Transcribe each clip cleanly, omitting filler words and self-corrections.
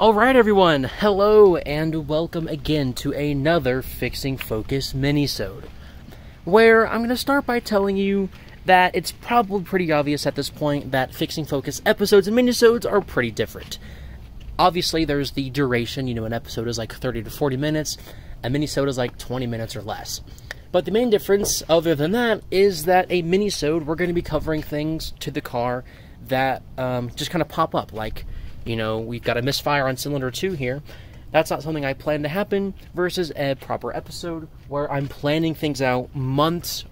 Alright everyone, hello and welcome again to another Fixing Focus Minisode, where I'm going to start by telling you that it's probably pretty obvious at this point that Fixing Focus episodes and Minisodes are pretty different. Obviously there's the duration, an episode is like 30 to 40 minutes, a Minisode is like 20 minutes or less. But the main difference, other than that, is that a Minisode, we're going to be covering things to the car that just kind of pop up, like we've got a Misfire on cylinder 2 here. That's not something I plan to happen, versus a proper episode where I'm planning things out months,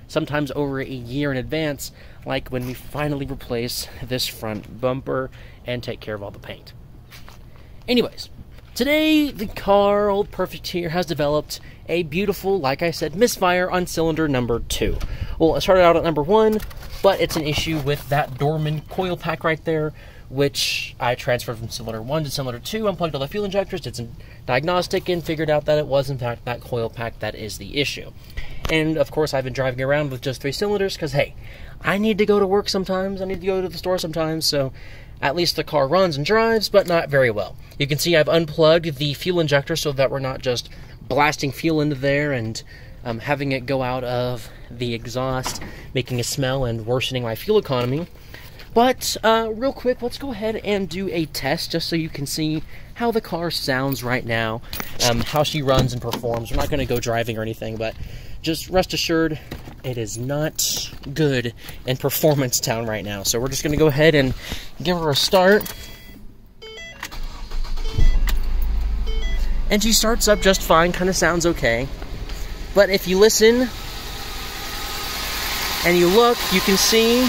sometimes over a year in advance, like when we finally replace this front bumper and take care of all the paint. Anyways, today the car, Old Perfect here, has developed a beautiful, like I said, Misfire on cylinder number 2. Well, it started out at number 1, but it's an issue with that Dorman coil pack right there, which I transferred from cylinder 1 to cylinder 2, unplugged all the fuel injectors, did some diagnostic, and figured out that it was, in fact, that coil pack that is the issue. And, of course, I've been driving around with just 3 cylinders, because, hey, I need to go to work sometimes, I need to go to the store sometimes, so at least the car runs and drives, but not very well. You can see I've unplugged the fuel injector so that we're not just blasting fuel into there and having it go out of the exhaust, making a smell and worsening my fuel economy. But, real quick, let's go ahead and do a test just so you can see how the car sounds right now, how she runs and performs. We're not going to go driving or anything, but just rest assured, it is not good in performance town right now. So we're just going to go ahead and give her a start. And she starts up just fine, kind of sounds okay. But if you listen and you look, you can see,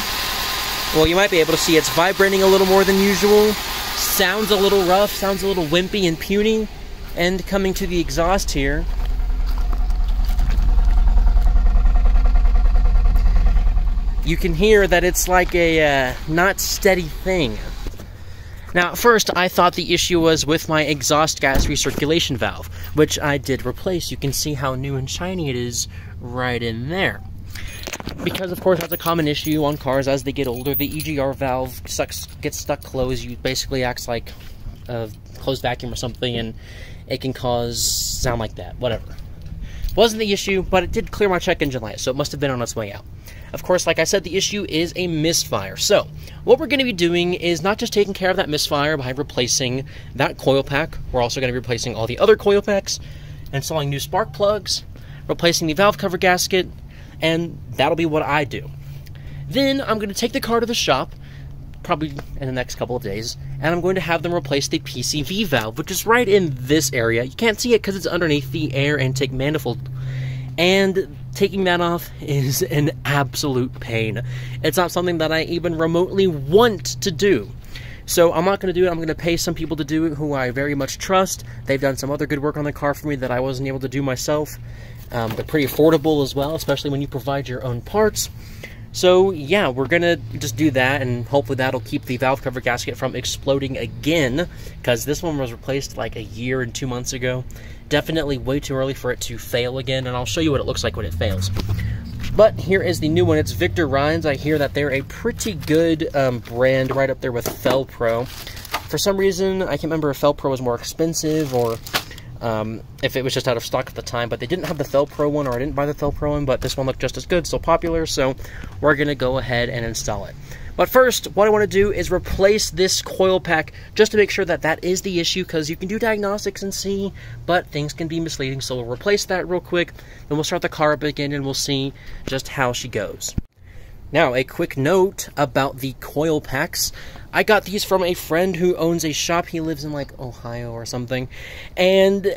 well, you might be able to see it's vibrating a little more than usual, sounds a little rough, sounds a little wimpy and puny, and coming to the exhaust here, you can hear that it's like a not steady thing. Now, at first, I thought the issue was with my exhaust gas recirculation valve, which I did replace. You can see how new and shiny it is right in there. Because, of course, that's a common issue on cars as they get older. The EGR valve gets stuck closed. It basically acts like a closed vacuum or something, and it can cause sound like that. Whatever. Wasn't the issue, but it did clear my check engine light, so it must have been on its way out. Of course, like I said, the issue is a misfire. So, what we're going to be doing is not just taking care of that misfire by replacing that coil pack. We're also going to be replacing all the other coil packs, installing new spark plugs, replacing the valve cover gasket, and that'll be what I do. Then, I'm going to take the car to the shop, probably in the next couple of days, and I'm going to have them replace the PCV valve, which is right in this area. You can't see it because it's underneath the air intake manifold, and taking that off is an absolute pain. It's not something that I even remotely want to do. So I'm not going to do it. I'm going to pay some people to do it who I very much trust. They've done some other good work on the car for me that I wasn't able to do myself. They're pretty affordable as well, especially when you provide your own parts. So yeah, we're going to just do that, and hopefully that'll keep the valve cover gasket from exploding again, because this one was replaced like a year and 2 months ago. Definitely way too early for it to fail again, and I'll show you what it looks like when it fails. But here is the new one. It's Victor Rhines. I hear that they're a pretty good brand, right up there with Felpro. For some reason, I can't remember if Felpro was more expensive or if it was just out of stock at the time, but they didn't have the Felpro one, or I didn't buy the Felpro one, but this one looked just as good, still popular, so we're going to go ahead and install it. But first, what I want to do is replace this coil pack just to make sure that that is the issue, because you can do diagnostics and see, but things can be misleading, so we'll replace that real quick, then we'll start the car up again, and we'll see just how she goes. Now, a quick note about the coil packs. I got these from a friend who owns a shop. He lives in, like, Ohio or something, and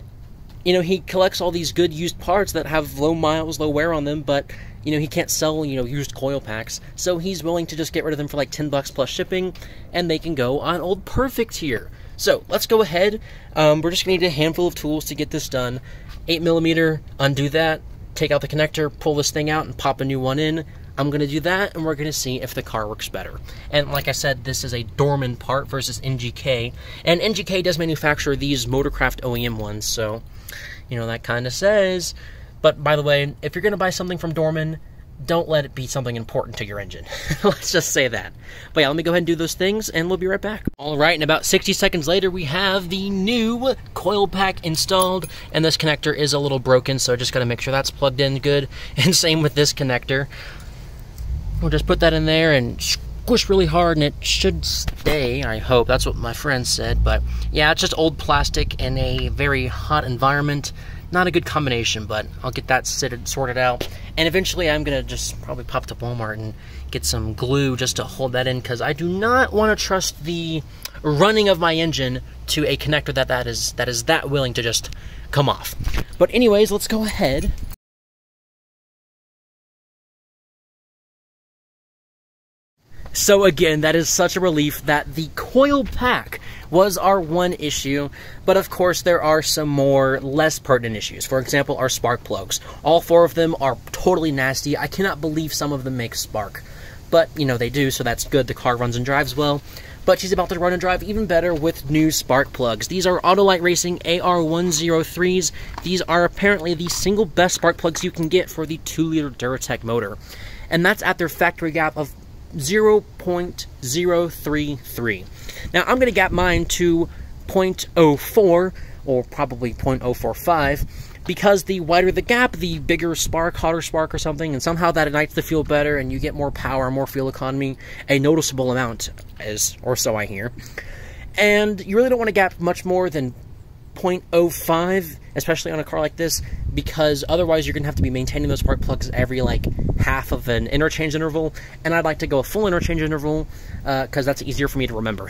he collects all these good used parts that have low miles, low wear on them, but he can't sell, used coil packs, so he's willing to just get rid of them for like $10 plus shipping, and they can go on Old Perfect here. So, let's go ahead. We're just going to need a handful of tools to get this done. 8mm, undo that, take out the connector, pull this thing out, and pop a new one in. I'm going to do that, and we're going to see if the car works better. And like I said, this is a Dorman part versus NGK, and NGK does manufacture these Motorcraft OEM ones, so, that kind of says. But, by the way, if you're going to buy something from Dorman, don't let it be something important to your engine. Let's just say that. But yeah, let me go ahead and do those things, and we'll be right back. Alright, and about 60 seconds later, we have the new coil pack installed, and this connector is a little broken, so just gotta make sure that's plugged in good, and same with this connector. We'll just put that in there and squish really hard, and it should stay, I hope. That's what my friend said, but yeah, it's just old plastic in a very hot environment. Not a good combination, but I'll get that sorted out. And eventually I'm going to just probably pop to Walmart and get some glue just to hold that in, because I do not want to trust the running of my engine to a connector that is that willing to just come off. But anyways, let's go ahead. So again, that is such a relief that the coil pack was our one issue, but of course there are some more less pertinent issues. For example, our spark plugs. All 4 of them are totally nasty. I cannot believe some of them make spark. But, you know, they do, so that's good. The car runs and drives well. But she's about to run and drive even better with new spark plugs. These are Autolite Racing AR103s. These are apparently the single best spark plugs you can get for the 2-liter Duratec motor. And that's at their factory gap of 0.033. Now I'm going to gap mine to 0.04 or probably 0.045 because the wider the gap, the bigger spark, hotter spark or something, and somehow that ignites the fuel better and you get more power, more fuel economy, a noticeable amount, or so I hear. And you really don't want to gap much more than 0.05, especially on a car like this, because otherwise you're going to have to be maintaining those spark plugs every like half of an interchange interval, and I'd like to go a full interchange interval because that's easier for me to remember.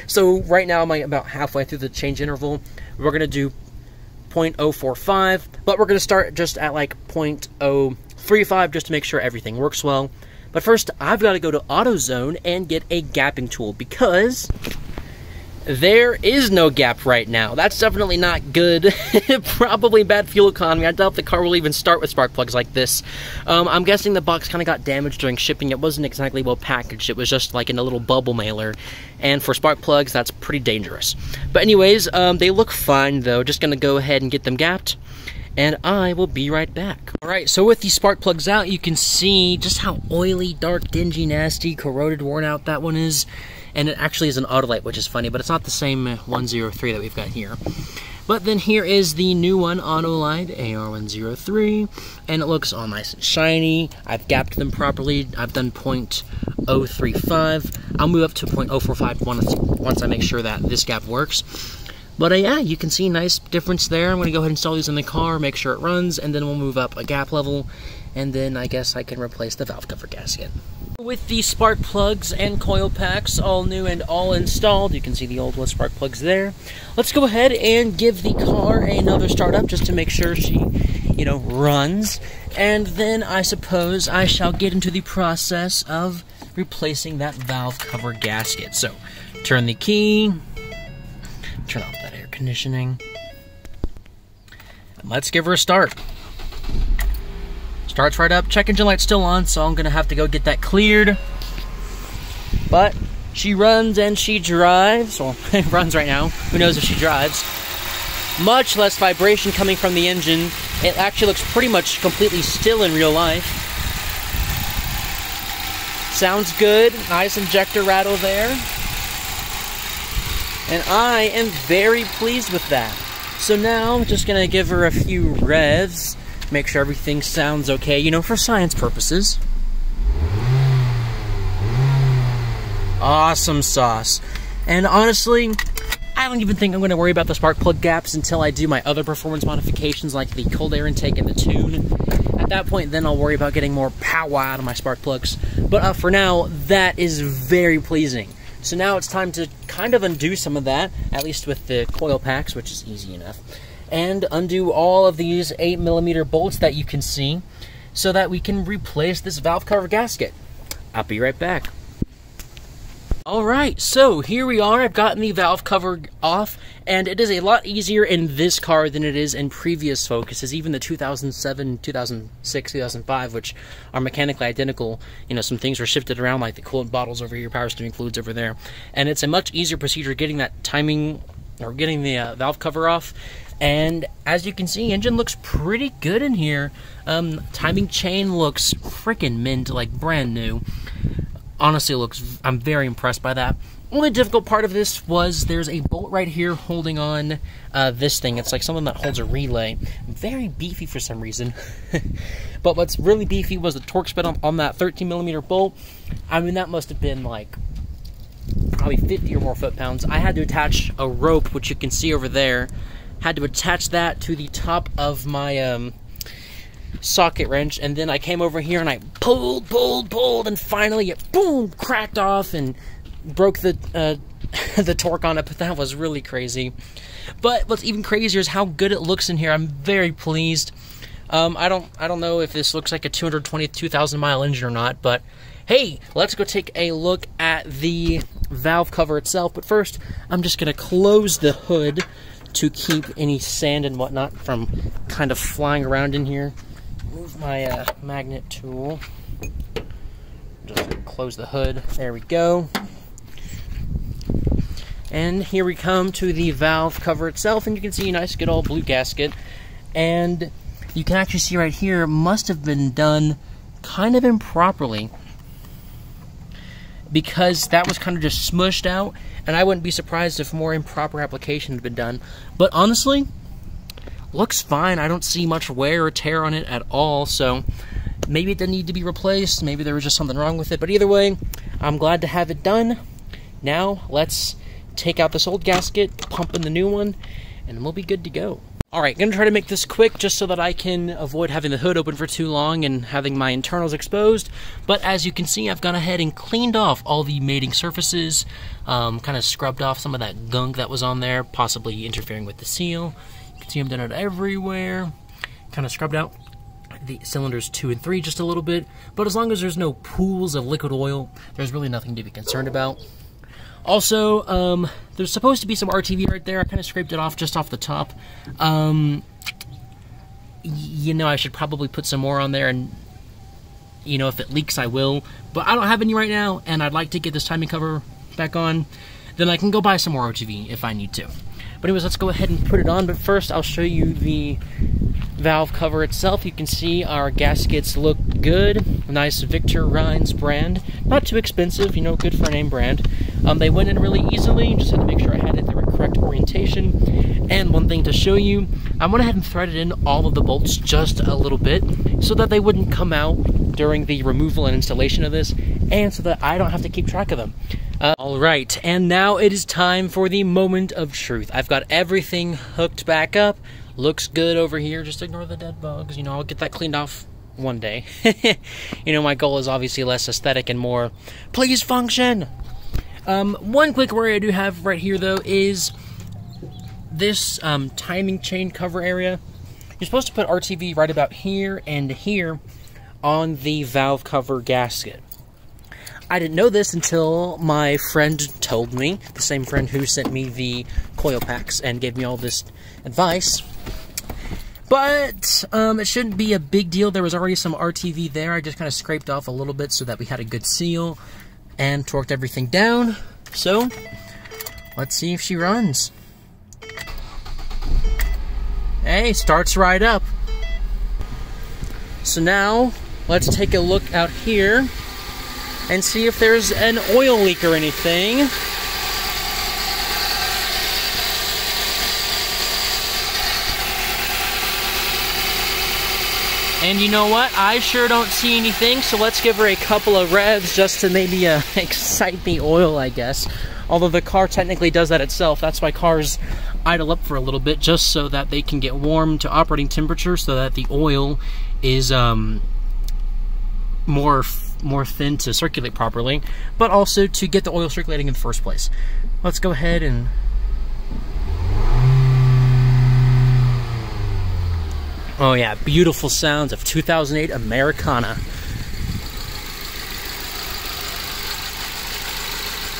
So right now I'm about halfway through the change interval. We're going to do 0.045, but we're going to start just at like 0.035 just to make sure everything works well. But first, I've got to go to AutoZone and get a gapping tool because there is no gap right now. That's definitely not good. Probably bad fuel economy. I doubt the car will even start with spark plugs like this. I'm guessing the box kind of got damaged during shipping. It wasn't exactly well packaged. It was just like in a little bubble mailer. And for spark plugs, that's pretty dangerous. But anyways, they look fine though. Just going to go ahead and get them gapped. And I will be right back. Alright, so with these spark plugs out, you can see just how oily, dark, dingy, nasty, corroded, worn out that one is. And it actually is an Autolite, which is funny, but it's not the same 103 that we've got here. But then here is the new one, Autolite AR103, and it looks all nice and shiny. I've gapped them properly. I've done 0.035. I'll move up to 0.045 once I make sure that this gap works. But yeah, you can see nice difference there. I'm going to go ahead and install these in the car, make sure it runs, and then we'll move up a gap level, and then I guess I can replace the valve cover gasket. With the spark plugs and coil packs all new and all installed, you can see the old spark plugs there. Let's go ahead and give the car another startup just to make sure she, you know, runs. And then I suppose I shall get into the process of replacing that valve cover gasket. So, turn the key, turn off that air conditioning, and let's give her a start. Starts right up. Check engine light's still on, so I'm going to have to go get that cleared. But she runs and she drives. Well, it runs right now. Who knows if she drives. Much less vibration coming from the engine. It actually looks pretty much completely still in real life. Sounds good. Nice injector rattle there. And I am very pleased with that. So now I'm just going to give her a few revs. Make sure everything sounds okay, you know, for science purposes. Awesome sauce. And honestly, I don't even think I'm going to worry about the spark plug gaps until I do my other performance modifications like the cold air intake and the tune. At that point, then I'll worry about getting more power out of my spark plugs. But for now, that is very pleasing. So now it's time to kind of undo some of that, at least with the coil packs, which is easy enough. And undo all of these 8mm bolts that you can see so that we can replace this valve cover gasket. I'll be right back. Alright, so here we are. I've gotten the valve cover off, and it is a lot easier in this car than it is in previous Focuses, even the 2007, 2006, 2005, which are mechanically identical. You know, some things were shifted around, like the coolant bottles over here, power steering fluids over there, and it's a much easier procedure getting that timing, or getting the valve cover off. And as you can see, engine looks pretty good in here. Timing chain looks freaking mint, like brand new. Honestly, I'm very impressed by that. Only difficult part of this was there's a bolt right here holding on this thing. It's like something that holds a relay. Very beefy for some reason. But what's really beefy was the torque spread on that 13mm bolt. I mean, that must have been like probably 50 or more foot-pounds. I had to attach a rope, which you can see over there. Had to attach that to the top of my socket wrench, and then I came over here and I pulled, and finally it, boom, cracked off and broke the the torque on it. But that was really crazy. But what's even crazier is how good it looks in here. I'm very pleased. I don't know if this looks like a 222,000 mile engine or not, but hey, let's go take a look at the valve cover itself. But first, I'm just gonna close the hood to keep any sand and whatnot from kind of flying around in here. Move my magnet tool. Just close the hood. There we go. And here we come to the valve cover itself, and you can see a nice good old blue gasket. And you can actually see right here, must have been done kind of improperly, because that was kind of just smushed out, and I wouldn't be surprised if more improper application had been done. But honestly, looks fine. I don't see much wear or tear on it at all, so maybe it didn't need to be replaced. Maybe there was just something wrong with it. But either way, I'm glad to have it done. Now, let's take out this old gasket, pump in the new one, and we'll be good to go. Alright, I'm going to try to make this quick just so that I can avoid having the hood open for too long and having my internals exposed. But as you can see, I've gone ahead and cleaned off all the mating surfaces, kind of scrubbed off some of that gunk that was on there, possibly interfering with the seal. You can see I've done it everywhere. Kind of scrubbed out the cylinders 2 and 3 just a little bit. But as long as there's no pools of liquid oil, there's really nothing to be concerned about. Also, there's supposed to be some RTV right there. I kind of scraped it off just off the top. You know, I should probably put some more on there, and, you know, if it leaks, I will. But I don't have any right now, and I'd like to get this timing cover back on. Then I can go buy some more RTV if I need to. But anyways, let's go ahead and put it on. But first, I'll show you the valve cover itself. You can see our gaskets look good. Nice Victor Rhines brand. Not too expensive, you know, good for a name brand. They went in really easily. Just had to make sure I had it the correct orientation. And one thing to show you, I went ahead and threaded in all of the bolts just a little bit so that they wouldn't come out during the removal and installation of this, and so that I don't have to keep track of them. Alright, and now it is time for the moment of truth. I've got everything hooked back up. Looks good over here. Just ignore the dead bugs. You know, I'll get that cleaned off one day. You know, my goal is obviously less aesthetic and more, please function! One quick worry I do have right here, though, is this timing chain cover area. You're supposed to put RTV right about here and here on the valve cover gasket. I didn't know this until my friend told me, the same friend who sent me the coil packs and gave me all this advice. But it shouldn't be a big deal. There was already some RTV there. I just kind of scraped off a little bit so that we had a good seal and torqued everything down. So let's see if she runs. Hey, starts right up. So now let's take a look out here and see if there's an oil leak or anything. And you know what? I sure don't see anything, so let's give her a couple of revs just to maybe excite the oil, I guess. Although the car technically does that itself. That's why cars idle up for a little bit, just so that they can get warm to operating temperature, so that the oil is more thin to circulate properly, but also to get the oil circulating in the first place. Let's go ahead and... Oh yeah, beautiful sounds of 2008 Americana.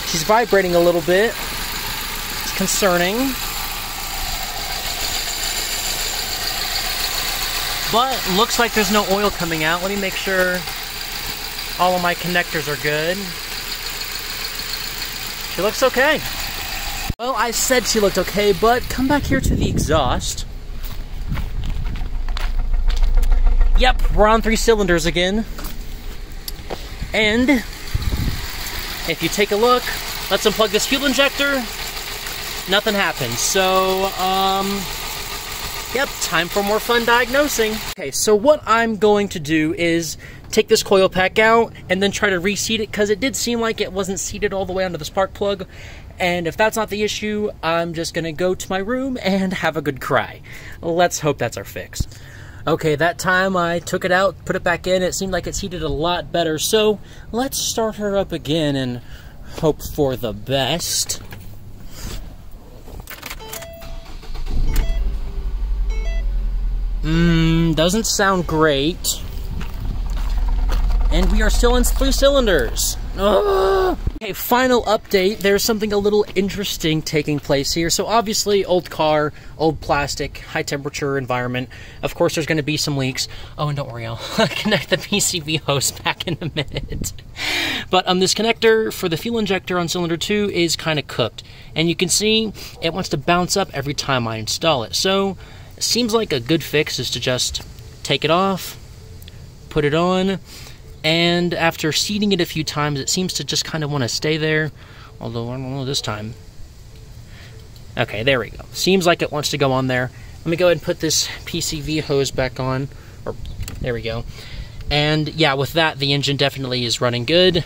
She's vibrating a little bit. It's concerning. But looks like there's no oil coming out. Let me make sure all of my connectors are good. She looks okay. Well, I said she looked okay, but come back here to the exhaust. Yep, we're on 3 cylinders again. And if you take a look, let's unplug this fuel injector. Nothing happens. So, yep, time for more fun diagnosing. Okay, so what I'm going to do is take this coil pack out and then try to reseat it, because it did seem like it wasn't seated all the way onto the spark plug. And if that's not the issue, I'm just gonna go to my room and have a good cry. Let's hope that's our fix. Okay, that time I took it out, put it back in. It seemed like it seated a lot better. So let's start her up again and hope for the best. Doesn't sound great. And we are still in 3 cylinders. Ugh. Okay, final update. There's something a little interesting taking place here. So obviously, old car, old plastic, high temperature environment. Of course, there's going to be some leaks. Oh, and don't worry, I'll connect the PCV hose back in a minute. But this connector for the fuel injector on cylinder 2 is kind of cooked. And you can see it wants to bounce up every time I install it. So it seems like a good fix is to just take it off, put it on, and after seating it a few times, it seems to just kind of want to stay there. Although, I don't know this time. Okay, there we go. Seems like it wants to go on there. Let me go ahead and put this PCV hose back on. Or, there we go. And yeah, with that, the engine definitely is running good.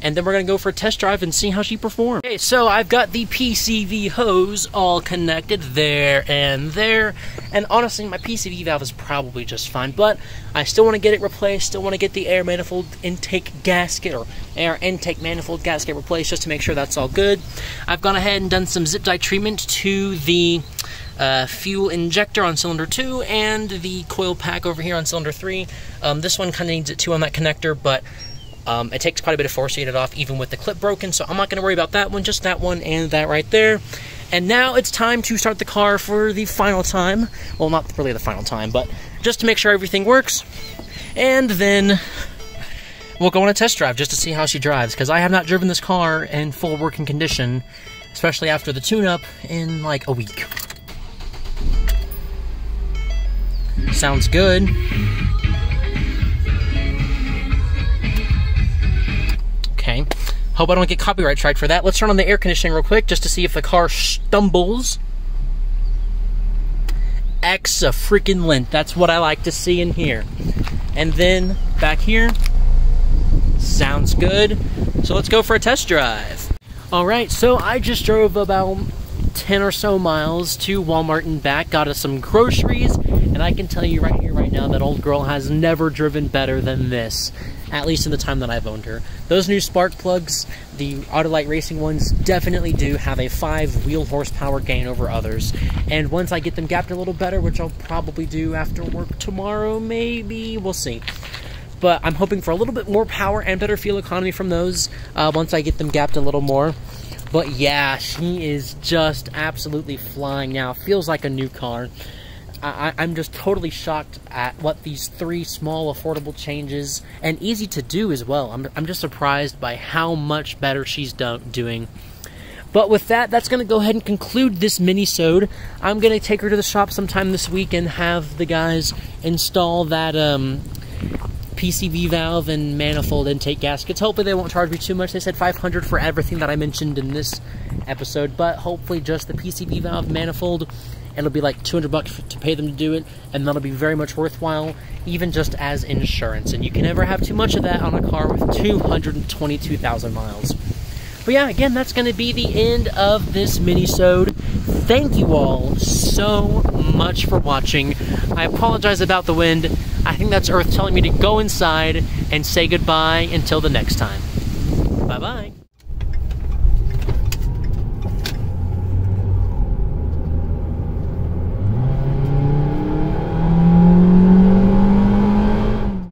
And then we're going to go for a test drive and see how she performs. Okay, so I've got the PCV hose all connected there and there. And honestly, my PCV valve is probably just fine, but I still want to get it replaced, still want to get the air manifold intake gasket, or air intake manifold gasket replaced, just to make sure that's all good. I've gone ahead and done some zip tie treatment to the fuel injector on cylinder 2 and the coil pack over here on cylinder 3. This one kind of needs it too on that connector, but it takes quite a bit of force to get it off, even with the clip broken, so I'm not going to worry about that one, just that one and that right there. And now it's time to start the car for the final time. Well, not really the final time, but just to make sure everything works. And then we'll go on a test drive just to see how she drives, because I have not driven this car in full working condition, especially after the tune-up, in like a week. Sounds good. Okay, hope I don't get copyright strike for that. Let's turn on the air conditioning real quick just to see if the car stumbles. Exa-freaking-lent. That's what I like to see in here. And then back here, sounds good. So let's go for a test drive. All right, so I just drove about 10 or so miles to Walmart and back, got us some groceries, and I can tell you right here, right now, that old girl has never driven better than this. At least in the time that I've owned her. Those new spark plugs, the Autolite Racing ones, definitely do have a 5 wheel horsepower gain over others. And once I get them gapped a little better, which I'll probably do after work tomorrow, maybe, we'll see. But I'm hoping for a little bit more power and better fuel economy from those once I get them gapped a little more. But yeah, she is just absolutely flying now. Feels like a new car. I'm just totally shocked at what these 3 small, affordable changes, and easy to do as well. I'm just surprised by how much better she's doing. But with that, that's going to go ahead and conclude this mini-sode. I'm going to take her to the shop sometime this week and have the guys install that PCV valve and manifold intake gaskets. Hopefully they won't charge me too much. They said $500 for everything that I mentioned in this episode, but hopefully just the PCV valve manifold. It'll be like $200 to pay them to do it, and that'll be very much worthwhile, even just as insurance. And you can never have too much of that on a car with 222,000 miles. But yeah, again, that's going to be the end of this mini-sode. Thank you all so much for watching. I apologize about the wind. I think that's Earth telling me to go inside and say goodbye until the next time. Bye-bye.